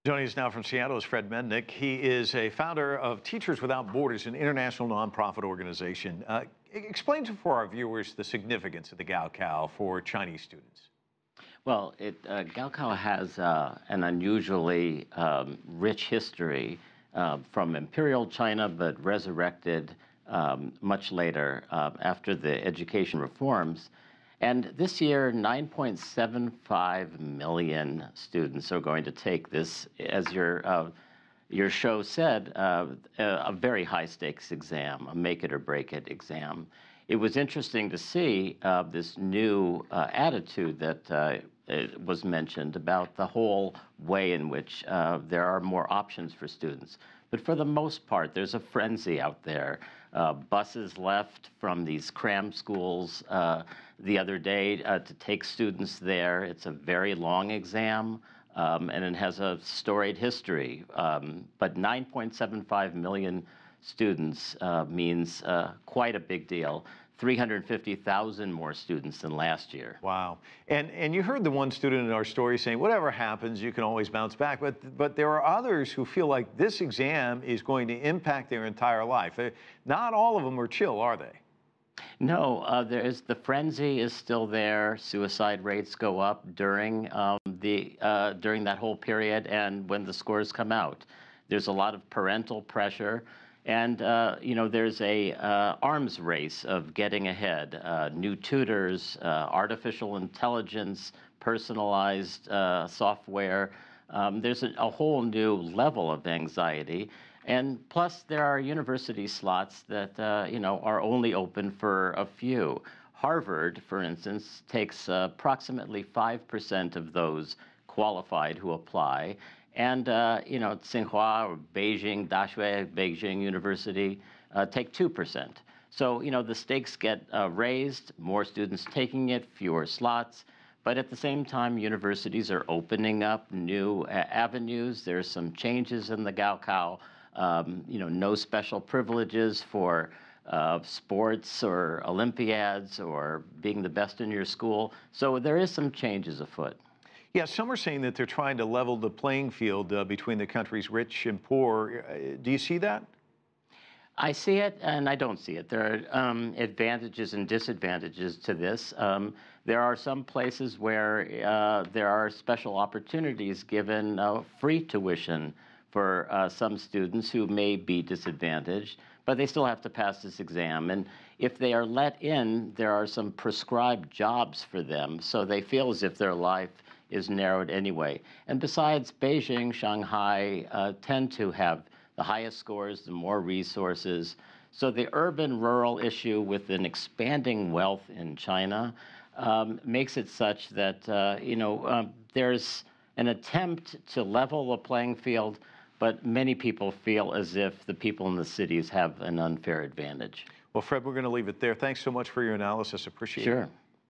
Joining us now from Seattle is Fred Mednick. He is a founder of Teachers Without Borders, an international nonprofit organization. Explain for our viewers the significance of the gaokao for Chinese students. Well, gaokao has an unusually rich history from Imperial China, but resurrected much later after the education reforms. And this year, 9.75 million students are going to take this, as your show said, a very high-stakes exam, a make-it-or-break-it exam. It was interesting to see this new attitude that was mentioned about the whole way in which there are more options for students. But for the most part, there's a frenzy out there. Buses left from these cram schools the other day to take students there. It's a very long exam, and it has a storied history. But 9.75 million students means quite a big deal. 350,000 more students than last year. Wow. And you heard the one student in our story saying, whatever happens, you can always bounce back. But there are others who feel like this exam is going to impact their entire life. Not all of them are chill, are they? No, the frenzy is still there. Suicide rates go up during during that whole period and when the scores come out. There's a lot of parental pressure. And, there's a arms race of getting ahead, new tutors, artificial intelligence, personalized software. There's a whole new level of anxiety. And plus, there are university slots that, are only open for a few. Harvard, for instance, takes approximately 5% of those qualified who apply. And, Tsinghua or Beijing, Daxue, Beijing University take 2%. So, the stakes get raised, more students taking it, fewer slots. But at the same time, universities are opening up new avenues. There's some changes in the gaokao, no special privileges for sports or Olympiads or being the best in your school. So there is some changes afoot. Yeah, some are saying that they're trying to level the playing field between the country's rich and poor. Do you see that? I see it, and I don't see it. There are advantages and disadvantages to this. There are some places where there are special opportunities given free tuition for some students who may be disadvantaged, but they still have to pass this exam. And if they are let in, there are some prescribed jobs for them, so they feel as if their life is narrowed anyway. And besides, Beijing, Shanghai tend to have the highest scores, the more resources. So the urban-rural issue with an expanding wealth in China makes it such that, there's an attempt to level the playing field, but many people feel as if the people in the cities have an unfair advantage. Well, Fred, we're going to leave it there. Thanks so much for your analysis. Appreciate it. Sure.